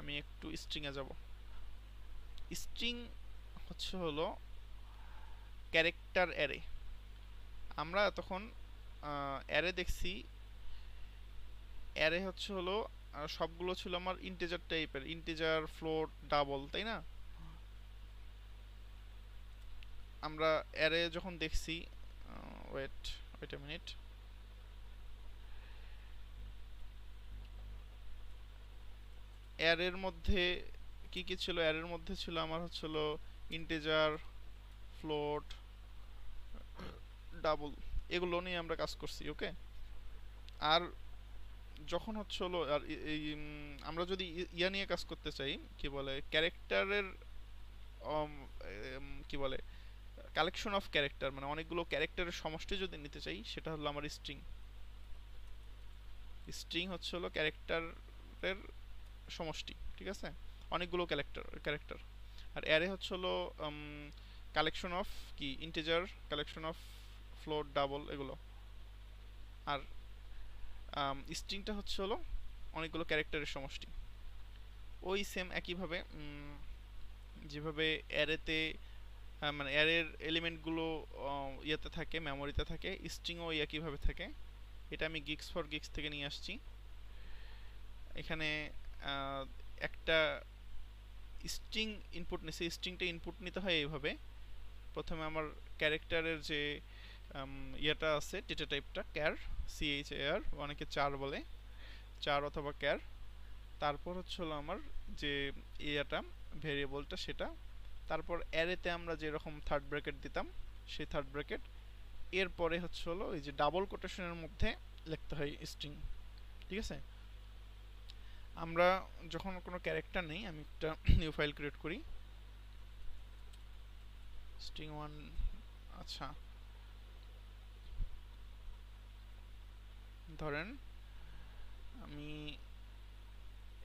আমি একটু স্ট্রিংয়ে যাব। স্ট্রিং হলো ক্যারেক্টার অ্যারে। আমরা তখন অ্যারে দেখছি, অ্যারে হলো সবগুলো ছিল আমার ইন্টিজার টাইপের, ইন্টিজার, ফ্লোট, ডাবল, তাই না? আমরা অ্যারে যখন দেখছি, ওয়েট ওয়েট এ মিনিট, অ্যারের মধ্যে কি কি ছিল? অ্যারের মধ্যে ছিল আমার হলো ইন্টিজার, ফ্লোট, ডাবল, এগুলো নিয়ে আমরা কাজ করছি। ওকে, আর যখন হলো আর এই আমরা যদি ইয়া নিয়ে কাজ করতে চাই, কি বলে, ক্যারেক্টারের কি বলে, কালেকশন অফ ক্যারেক্টার, মানে অনেকগুলো ক্যারেক্টারের সমষ্টি যদি নিতে চাই, সেটা হলো আমার স্ট্রিং। স্ট্রিং হলো ক্যারেক্টারের সমষ্টি, ঠিক আছে, অনেকগুলো ক্যারেক্টার। আর অ্যারে হলো কালেকশন অফ কি, integer, collection of float, double, এগুলো। আর স্ট্রিংটা হলো অনেকগুলো ক্যারেক্টারের সমষ্টি। ওই সেম একইভাবে যেভাবে অ্যারেতে মানে অ্যারের এলিমেন্টগুলো ইয়েতে থাকে, মেমোরিতে থাকে, স্ট্রিংও একইভাবে থাকে। এটা আমি গিক্স ফর গিক্স থেকে নিয়ে আসছি। এখানে একটা স্ট্রিং ইনপুট নিছে, স্ট্রিংটা ইনপুট নিতে হয় এইভাবে। প্রথমে আমার ক্যারেক্টারের যে ইয়েটা আছে, ডেটা টাইপটা ক্যার, CHAR, অনেকে চার বলে, চার অথবা ক্যার। তারপর হলো আমার যে ইয়েটা, ভেরিয়েবলটা, সেটা। তারপর অ্যারেতে আমরা যেরকম থার্ড ব্র্যাকেট দিতাম, সেই থার্ড ব্র্যাকেট। এরপরে হলো এই যে ডাবল কোটেশনের মধ্যে লিখতে হয় স্ট্রিং, ঠিক আছে? আমরা যখন কোনো ক্যারেক্টার নেই, আমি একটা নিউ ফাইল ক্রিয়েট করি, string1। আচ্ছা, ধরেন আমি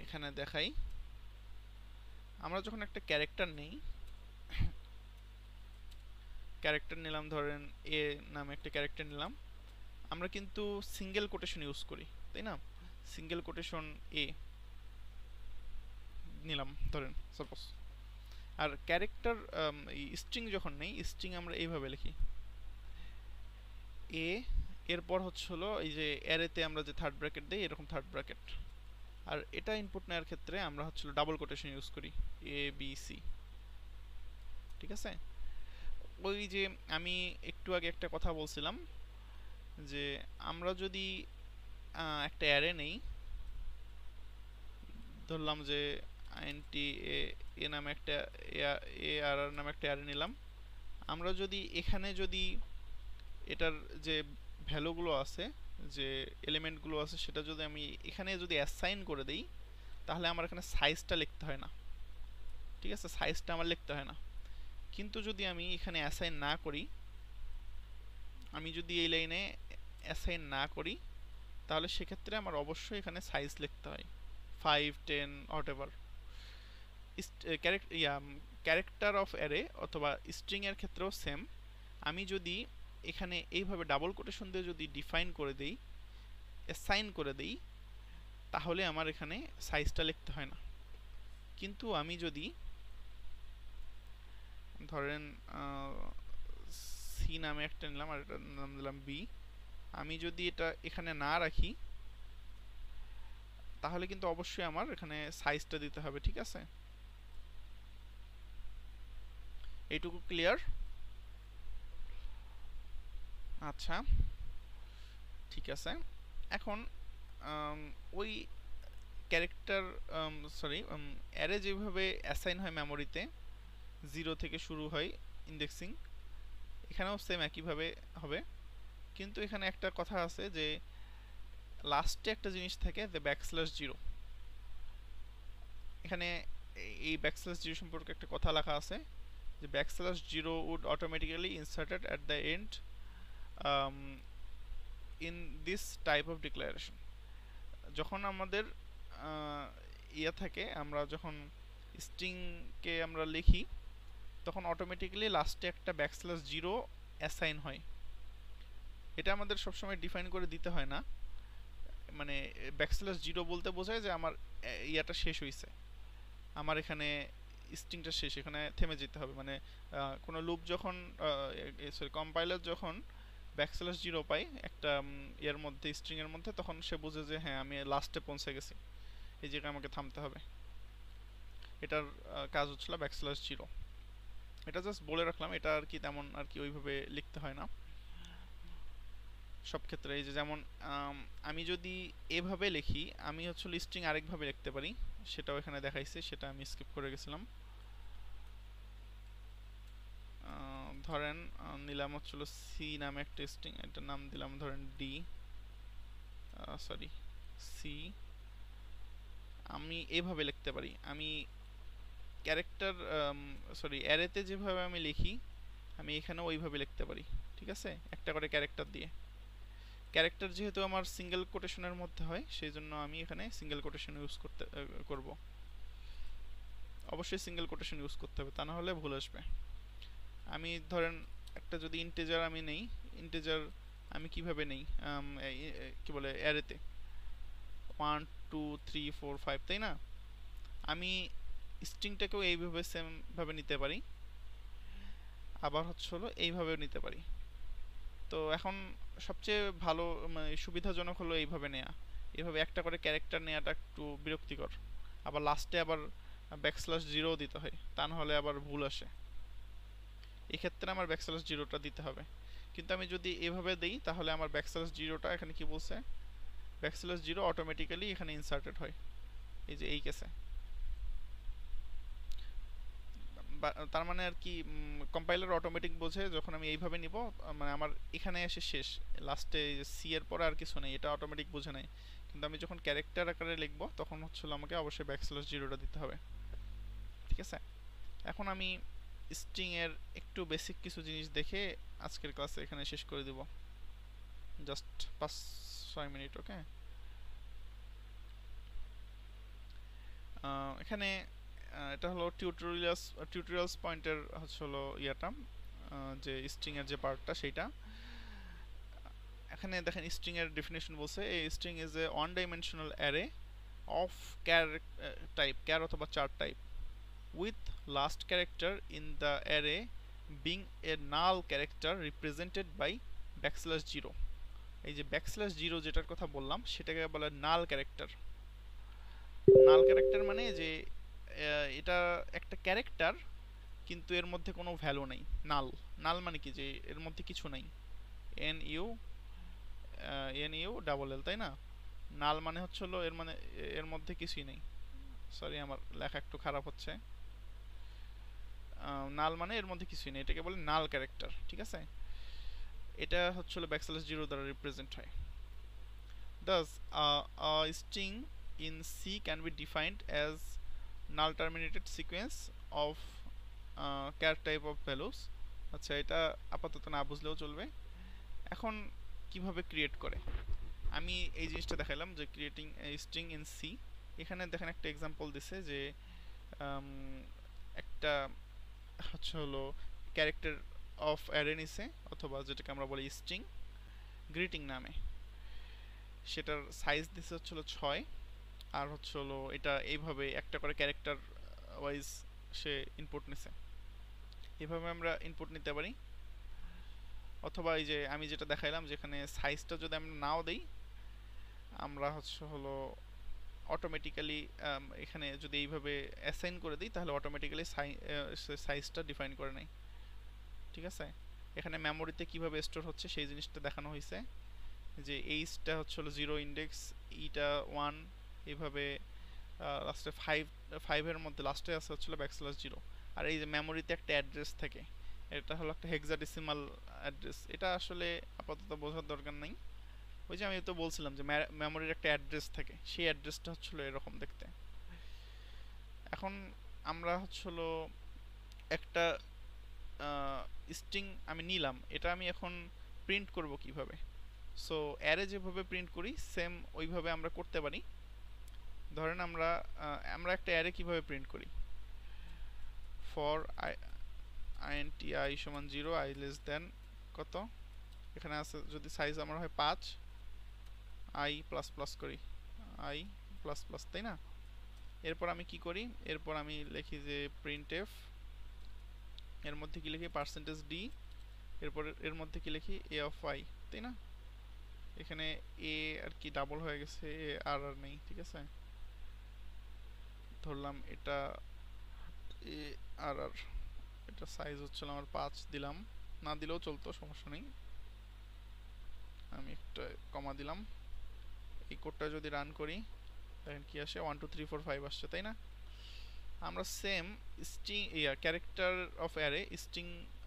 এখানে দেখাই, আমরা যখন একটা ক্যারেক্টার নেই, ক্যারেক্টার নিলাম, ধরেন এ নামে একটা ক্যারেক্টার নিলাম, আমরা কিন্তু সিঙ্গেল কোটেশন ইউজ করি, তাই না? সিঙ্গেল কোটেশন এ নিলাম ধরেন, সাপোজ। আর ক্যারেক্টার স্ট্রিং যখন নেই, স্ট্রিং আমরা এইভাবে লিখি, এ, এরপর হলো এই যে অ্যারেতে আমরা যে থার্ড ব্র্যাকেট দেই, এরকম থার্ড ব্র্যাকেট। আর এটা ইনপুট নেওয়ার ক্ষেত্রে আমরা হলো ডাবল কোটেশন ইউজ করি, ABC, ঠিক আছে? ওই যে আমি একটু আগে একটা কথা বলছিলাম যে আমরা যদি একটা অ্যারে নেই, ধরলাম যে INT এ নামে একটা AR নামে একটা অ্যারে নিলাম, আমরা যদি এখানে যদি এটার যে ভ্যালুগুলো আছে, যে এলিমেন্টগুলো আছে, সেটা যদি আমি এখানে যদি অ্যাসাইন করে দেই, তাহলে আমার এখানে সাইজটা লিখতে হয় না, ঠিক আছে? সাইজটা আমার লিখতে হয় না। কিন্তু যদি আমি এখানে অ্যাসাইন না করি, আমি যদি এই লাইনে অ্যাসাইন না করি, তাহলে সেক্ষেত্রে আমার অবশ্যই এখানে সাইজ লিখতে হয়, 5, 10, হোয়াটএভার। ক্যারেক্টার অফ অ্যারে অথবা স্ট্রিং এর ক্ষেত্রেও সেম। আমি যদি এখানে এইভাবে ডাবল কোটেশন দিয়ে যদি ডিফাইন করে দেই, অ্যাসাইন করে দেই, তাহলে আমার এখানে সাইজটা লিখতে হয় না। কিন্তু আমি যদি ধরেন সি নামে একটা নিলাম, আর এটার নাম দিলাম বি, আমি যদি এটা এখানে না রাখি, তাহলে কিন্তু অবশ্যই আমার এখানে সাইজটা দিতে হবে, ঠিক আছে? এইটুকু ক্লিয়ার? আচ্ছা, ঠিক আছে। এখন ওই ক্যারেক্টার সরি অ্যারে যেভাবে অ্যাসাইন হয় মেমোরিতে, 0 থেকে শুরু হয় ইন্ডেক্সিং, এখানেও সেম একইভাবে হবে। কিন্তু এখানে একটা কথা আছে যে লাস্টে একটা জিনিস থাকে, যে \0। এখানে এই \0 সম্পর্কে একটা কথা লেখা আছে, যে \0 would automatically inserted at the end in this type of declaration। যখন আমাদের ইয়ে থাকে, আমরা যখন স্ট্রিংকে আমরা লিখি, তখন অটোমেটিক্যালি লাস্টে একটা \0 অ্যাসাইন হয়। এটা আমাদের সবসময় ডিফাইন করে দিতে হয় না, মানে \0 বলতে বোঝায় যে আমার ইয়াটা শেষ হয়েছে, আমার এখানে স্ট্রিংটা শেষ, এখানে থেমে যেতে হবে। মানে কোনো লুপ যখন সরি কম্পাইলার যখন \0 পাই একটা এর মধ্যে, স্ট্রিং এর মধ্যে, তখন সে বুঝে যে হ্যাঁ আমি লাস্টে পৌঁছে গেছি, এই জায়গায় আমাকে থামতে হবে। এটার কাজ হচ্ছিল \0। এটা জাস্ট বলে রাখলাম, এটা আর কি তেমন আর কি ওইভাবে লিখতে হয় না সব ক্ষেত্রে। এই যে যেমন আমি যদি এভাবে লিখি, আমি হচ্ছে স্ট্রিং আরেকভাবে লিখতে পারি, সেটাও এখানে দেখাইছে, সেটা আমি স্কিপ করে গেছিলাম। ধরেন নিলাম হচ্ছিল সি নামে একটা স্ট্রিং, এটার নাম দিলাম ধরেন ডি, সরি সি। আমি এভাবে লিখতে পারি, আমি ক্যারেক্টার সরি অ্যারেতে যেভাবে আমি লিখি আমি এখানেও ওইভাবে লিখতে পারি, ঠিক আছে, একটা করে ক্যারেক্টার দিয়ে। ক্যারেক্টার যেহেতু আমার সিঙ্গেল কোটেশনের মধ্যে হয়, সেই জন্য আমি এখানে সিঙ্গেল কোটেশন ইউজ করব। অবশ্যই সিঙ্গেল কোটেশন ইউজ করতে হবে, তা না হলে ভুল আসবে। আমি ধরেন একটা যদি ইন্টিজার আমি নেই, ইন্টিজার আমি কিভাবে নেই, কি বলে অ্যারেতে 1 2 3 4 5, তাই না? আমি স্ট্রিংটাকেও এইভাবে সেম ভাবে নিতে পারি, আবার হচ্ছে হলো এইভাবেও নিতে পারি। তো এখন সবচেয়ে ভালো মানে সুবিধাজনক হলো এইভাবে নেওয়া। এইভাবে একটা করে ক্যারেক্টার নেওয়াটা একটু বিরক্তিকর, আবার লাস্টে আবার \0 দিতে হয়, তা না হলে আবার ভুল আসে। এক্ষেত্রে আমার \0টা দিতে হবে। কিন্তু আমি যদি এভাবে দিই তাহলে আমার \0টা এখানে কি বলছে, \0 অটোমেটিক্যালি এখানে ইনসার্টেড হয়, এই যে এই কেসে। তার মানে আর কি কম্পাইলার অটোমেটিক বোঝে যখন আমি এইভাবে নিব, মানে আমার এখানে এসে শেষ, লাস্টে সি এর পরে আর কিছু নেই, এটা অটোমেটিক বোঝে নাই। কিন্তু আমি যখন ক্যারেক্টার আকারে লিখব তখন হচ্ছিল আমাকে অবশ্যই \0টা দিতে হবে, ঠিক আছে। এখন আমি স্ট্রিং এর একটু বেসিক কিছু জিনিস দেখে আজকের ক্লাস এখানে শেষ করে দিব, জাস্ট 5-6 মিনিট। ওকে, এখানে এটা হলো টিউটোরিয়ালস পয়েন্টের হচ্ছে হলো ইয়াটা, যে স্ট্রিং এর যে পার্টটা সেইটা। এখানে দেখেন স্ট্রিং এর ডেফিনিশন বলছে, a string is a one dimensional array of type char অথবা char type with last character in the array being a null character represented by \0। এই যে \0 যেটার কথা বললাম সেটাকে বলে নাল ক্যারেক্টার। নাল ক্যারেক্টার মানে যে এটা একটা ক্যারেক্টার কিন্তু এর মধ্যে কোনো ভ্যালু নেই। নাল, নাল মানে কি, যে এর মধ্যে কিছু নাই। NU NU, তাই না? নাল মানে হচ্ছে হলো এর মানে এর মধ্যে কিছুই নেই। সরি আমার লেখা একটু খারাপ হচ্ছে। নাল মানে এর মধ্যে কিছুই নেই, এটাকে বলে নাল ক্যারেক্টার, ঠিক আছে। এটা হচ্ছে হলো \0 দ্বারা রিপ্রেজেন্ট হয়। Thus, a string in C can be defined as null terminated sequence of char type of values. আচ্ছা, এটা আপাতত না বুঝলেও চলবে। এখন কিভাবে ক্রিয়েট করে আমি এই জিনিসটা দেখাইলাম, যে ক্রিয়েটিং স্ট্রিং ইন সি। এখানে দেখেন একটা এক্সাম্পল দিছে যে একটা হচ্ছে হলো ক্যারেক্টার অফ অ্যারে নিছে, অথবা যেটাকে আমরা বলি স্ট্রিং গ্রিটিং নামে, সেটার সাইজ দিছে হচ্ছে হলো 6, আর হচ্ছে হলো এটা এইভাবে একটা করে ক্যারেক্টার ওয়াইজ সে ইনপুট নিছে। এভাবে আমরা ইনপুট নিতে পারি, অথবা এই যে আমি যেটা দেখাইলাম যেখানে সাইজটা যদি আমরা নাও দেই, আমরা হচ্ছে হলো অটোমেটিক্যালি এখানে যদি এইভাবে অ্যাসাইন করে দিই তাহলে অটোমেটিক্যালি সাইজটা ডিফাইন করে নেয়, ঠিক আছে। এখানে মেমোরিতে কিভাবে স্টোর হচ্ছে সেই জিনিসটা দেখানো হয়েছে, যে এইচটা হচ্ছে হলো 0 ইন্ডেক্স, ইটা 1, এইভাবে লাস্টে 5 এর মধ্যে লাস্টে আছে হচ্ছে \0। আর এই যে মেমোরিতে একটা অ্যাড্রেস থাকে, এটা হলো একটা হেক্সাডেসিমাল অ্যাড্রেস। এটা আসলে আপাতত বোঝার দরকার নাই, ওই যে আমি তো বলছিলাম যে মেমোরির একটা অ্যাড্রেস থাকে, সেই অ্যাড্রেসটা হচ্ছিল এরকম দেখতে। এখন আমরা হচ্ছিল একটা স্ট্রিং আমি নিলাম, এটা আমি এখন প্রিন্ট করব কিভাবে। সো অ্যারে যেভাবে প্রিন্ট করি সেম ওইভাবে আমরা করতে পারি। ধরেন আমরা একটা অ্যারে কিভাবে প্রিন্ট করি, ফর int I সমান 0, I লেস দেন কত, এখানে আছে যদি সাইজ আমার হয় 5, I প্লাস প্লাস করি, I প্লাস প্লাস, তাই না? এরপর আমি কি করি, এরপর আমি লিখি যে printf, এর মধ্যে কি লিখি %d, এরপর এর মধ্যে কি লিখি a of y, তাই না? এখানে a আর কি ডাবল হয়ে গেছে, আর আর নেই, ঠিক আছে? ধরলাম এটা a আর আর, এটা সাইজ হচ্ছিল আমার 5 দিলাম, না দিলেও চলতো, সমস্যা নেই। আমি একটা কমা দিলাম। এই কোডটা যদি রান করি দেখেন কি আসে, 1 2 3 4 5 আসছে, তাই না? আমরা same string character of array string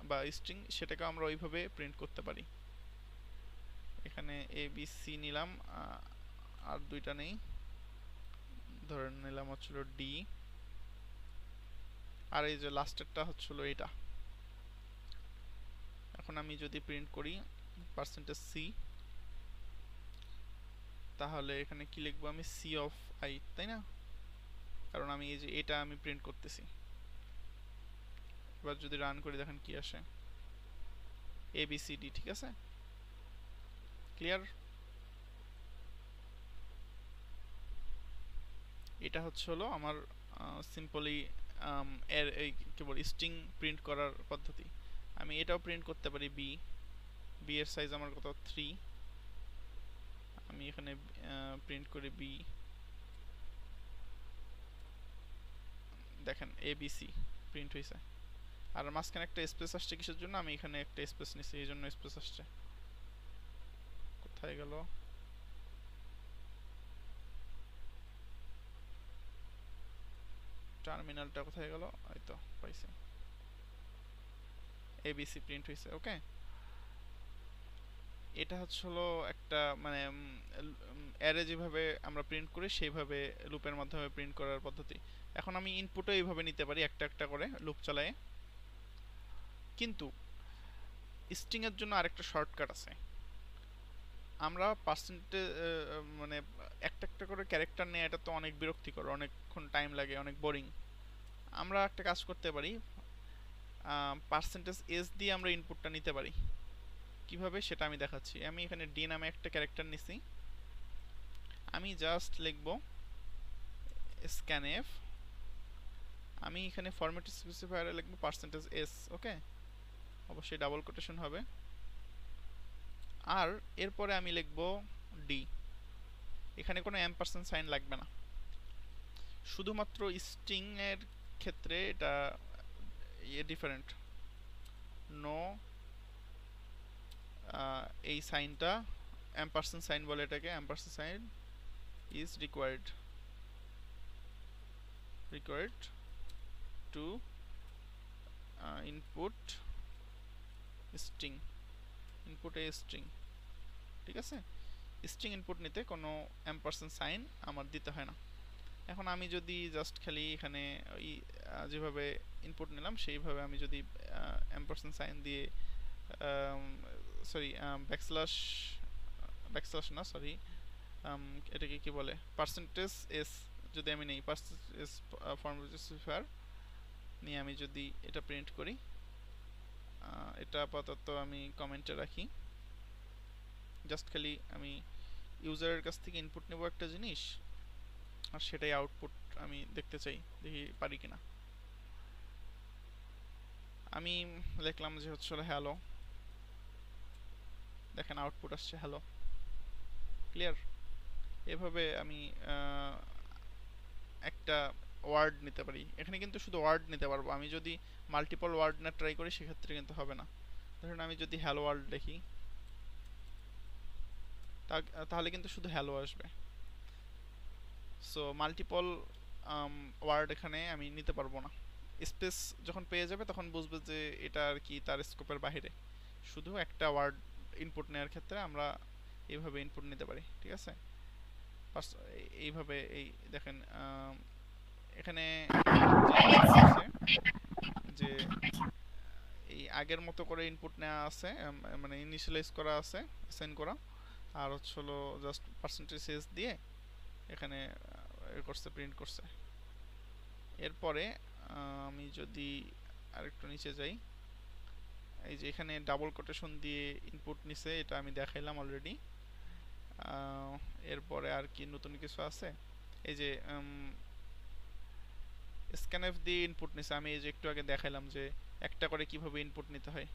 বা স্ট্রিং সেটাকে আমরা ওইভাবে প্রিন্ট করতে পারি। এখানে এ বি সি নিলাম, আর দুইটা নেই, ধরে নিলাম হচ্ছিল ডি, আর এই যে লাস্টেরটা হচ্ছিল এটা। এখন আমি যদি প্রিন্ট করি %c, তাহলে এখানে কি লিখবো আমি, সি অফ আই, তাই না? কারণ আমি এই যে এটা আমি প্রিন্ট করতেছি। এবার যদি রান করি দেখেন কি আসে, এ বি সি ডি, ঠিক আছে? ক্লিয়ার? এটা হচ্ছে হলো আমার সিম্পলি এর এই কি বল স্ট্রিং প্রিন্ট করার পদ্ধতি। আমি এটাও প্রিন্ট করতে পারি, বি, বি এর সাইজ আমার কত 3, আমি এখানে প্রিন্ট করি বি, দেখেন এ বি সি প্রিন্ট হয়েছে। আর মাঝখানে একটা স্পেস আসছে কিসের জন্য, আমি এখানে একটা স্পেস নিছি, এই জন্য স্পেস আসছে। কোথায় গেল, টার্মিনালটা কোথায় গেল, এই তো পাইছি, এবিসি প্রিন্ট হয়েছে। ওকে, এটা হচ্ছে হলো একটা মানে অ্যারে যেভাবে আমরা প্রিন্ট করি সেইভাবে লুপের মাধ্যমে প্রিন্ট করার পদ্ধতি। এখন আমি ইনপুটও এইভাবে নিতে পারি একটা একটা করে লুপ চালায়ে, কিন্তু স্ট্রিং এর জন্য আরেকটা শর্টকাট আছে। আমরা পার্সেন্টেজ মানে একটা একটা করে ক্যারেক্টার নিয়ে, এটা তো অনেক বিরক্তিকর, অনেকক্ষণ টাইম লাগে, অনেক বোরিং। আমরা একটা কাজ করতে পারি, %s দিয়ে আমরা ইনপুটটা নিতে পারি। কিভাবে সেটা আমি দেখাচ্ছি। আমি এখানে ডি নামে একটা ক্যারেক্টার নিছি, আমি জাস্ট লিখব scanf, আমি এখানে ফরম্যাট স্পেসিফায়ারে লিখব %s, ওকে? অবশ্যই ডাবল কোটেশন হবে। আর এরপরে আমি লিখব ডি, এখানে কোনো এম্পারসেন্ট সাইন লাগবে না, শুধুমাত্র স্ট্রিং এর ক্ষেত্রে এটা ডিফারেন্ট। নো, এই সাইনটা এম্পারসেন্ট সাইন বলে এটাকে, ampersand sign is required to input string, input a string, ঠিক আছে? স্ট্রিং ইনপুট নিতে কোনো এম্পারসেন্ট সাইন আমার দিতে হয় না। এখন আমি যদি জাস্ট খালি এখানে ওই যেভাবে ইনপুট নিলাম সেইভাবে আমি যদি এম্পারসেন্ট সাইন দিয়ে সরি ব্যাকস্ল্যাশ না সরি এটাকে কি বলে %s যদি আমি নেই, %s ফরম্যাট স্পেসিফায়ার নিয়ে আমি যদি এটা প্রিন্ট করি, এটা আপাতত আমি কমেন্টে রাখি, জাস্ট খালি আমি ইউজারের কাছ থেকে ইনপুট নেব একটা জিনিস, আর সেটাই আউটপুট আমি দেখতে চাই, দেখি পারি কিনা। আমি লিখলাম যে হচ্ছে হ্যালো, দেখেন আউটপুট আসছে হ্যালো। ক্লিয়ার? এভাবে আমি একটা ওয়ার্ড নিতে পারি। এখানে কিন্তু শুধু ওয়ার্ড নিতে পারবো, আমি যদি মাল্টিপল ওয়ার্ড না ট্রাই করি সেক্ষেত্রে কিন্তু হবে না। ধরুন আমি যদি হ্যালো ওয়ার্ল্ড লিখি, তাহলে কিন্তু শুধু হ্যালো আসবে। সো মাল্টিপল ওয়ার্ড এখানে আমি নিতে পারবো না। স্পেস যখন পেয়ে যাবে তখন বুঝবে যে এটা আর কি তার স্কোপের বাইরে। শুধু একটা ওয়ার্ড ইনপুট নেওয়ার ক্ষেত্রে আমরা এইভাবে ইনপুট নিতে পারি, ঠিক আছে? এইভাবে এই দেখেন এখানে যে এই আগের মতো করে ইনপুট নেওয়া আছে, মানে ইনিশিয়ালাইজ করা আছে, অ্যাসাইন করা, আর হচ্ছে হলো জাস্ট %s দিয়ে এখানে করছে, প্রিন্ট করছে। এরপরে আমি যদি আরেকটু নিচে যাই, এই যে এখানে ডাবল কোটেশন দিয়ে ইনপুট নিছে, এটা আমি দেখাইলাম অলরেডি। এরপরে আর কি নতুন কিছু আছে, এই যে স্ক্যানএফ দিয়ে ইনপুট নিছে, আমি এই যে একটু আগে দেখাইলাম যে একটা করে কিভাবে ইনপুট নিতে হয়।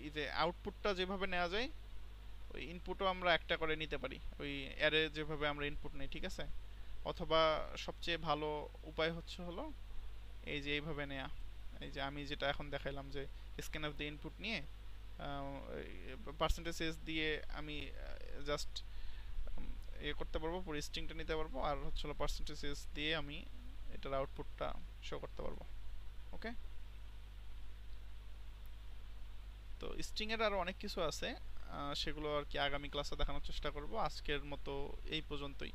এই যে আউটপুটটা যেভাবে নেওয়া যায় ওই ইনপুটও আমরা একটা করে নিতে পারি, ওই অ্যারে যেভাবে আমরা ইনপুট নেই, ঠিক আছে। অথবা সবচেয়ে ভালো উপায় হলো এই যে এইভাবে নেয়া। এই যে আমি যেটা এখন দেখাইলাম যে স্ক্যানএফ দিয়ে ইনপুট নিয়ে পার্সেন্টেজ এস দিয়ে আমি জাস্ট করতে পারবো, পুরো স্ট্রিংটা নিতে পারবো, আর পার্সেন্টেজ এস দিয়ে আমি এটার আউটপুটটা শো করতে পারবো। ওকে, তো স্ট্রিং এর আরো অনেক কিছু আছে, সেগুলো আর কি আগামী ক্লাসে দেখানোর চেষ্টা করব। আজকের মতো এই পর্যন্তই।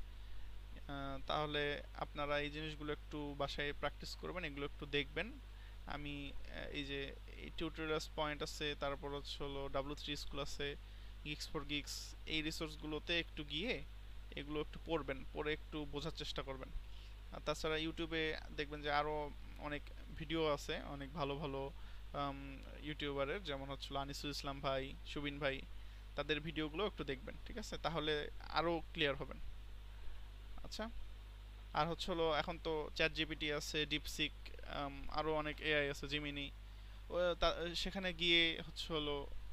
তাহলে আপনারা এই জিনিসগুলো একটু বাসায় প্র্যাকটিস করবেন, এগুলো একটু দেখবেন। আমি এই যে এই টিউটোরিয়ালস পয়েন্ট আছে, তারপর W3 স্কুল আছে, গিক্স ফর গিক্স, এই রিসোর্সগুলোতে একটু গিয়ে এগুলো একটু পড়বেন, পড়ে একটু বোঝার চেষ্টা করবেন। আর তাছাড়া ইউটিউবে দেখবেন যে আরও অনেক ভিডিও আছে, অনেক ভালো ভালো ইউটিউবারের, যেমন আনিসুল ইসলাম ভাই, সুবিন ভাই, তাদের ভিডিওগুলো একটু দেখবেন, ঠিক আছে, তাহলে আরও ক্লিয়ার হবেন। আচ্ছা, আর এখন তো চ্যাট জিপিটি আছে, ডিপসিক, আরও অনেক এআই আছে, জিমিনি, সেখানে গিয়ে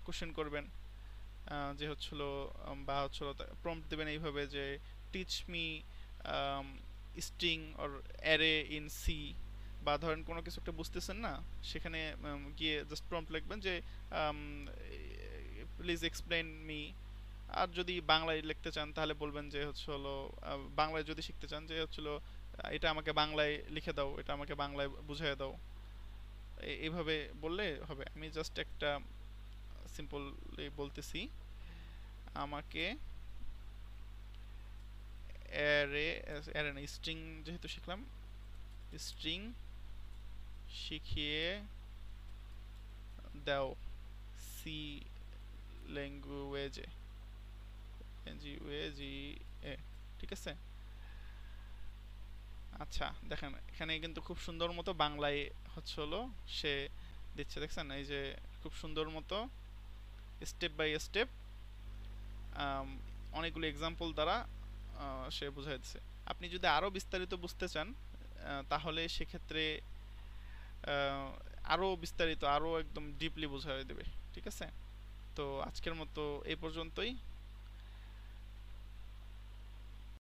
কোশ্চেন করবেন, যে বা প্রম্পট দেবেন এইভাবে যে teach me string or array in C, বা ধরেন কোনো কিছু একটা বুঝতেছেন না, সেখানে গিয়ে জাস্ট প্রম্পট লিখবেন যে প্লিজ এক্সপ্লেন মি। আর যদি বাংলায় লিখতে চান তাহলে বলবেন যে বাংলায় যদি শিখতে চান যে এটা আমাকে বাংলায় লিখে দাও, এটা আমাকে বাংলায় বুঝিয়ে দাও, এইভাবে বললে হবে। আমি জাস্ট একটা সিম্পলি বলতেছি, আমাকে অ্যারে অ্যারে না, স্ট্রিং যেহেতু শিখলাম, স্ট্রিং শিখিয়ে দাও সি ল্যাঙ্গুয়েজে, এ, ঠিক আছে। আচ্ছা, দেখেন এখানে কিন্তু খুব সুন্দর মতো বাংলায় সে দিচ্ছে, দেখছেন এই যে খুব সুন্দর মতো স্টেপ বাই স্টেপ অনেকগুলো এক্সাম্পল দ্বারা সে বুঝাই দিচ্ছে। আপনি যদি আরও বিস্তারিত বুঝতে চান তাহলে সেক্ষেত্রে আরও বিস্তারিত, আরও একদম ডিপলি বোঝাই দেবে, ঠিক আছে। তো আজকের মতো এই পর্যন্তই।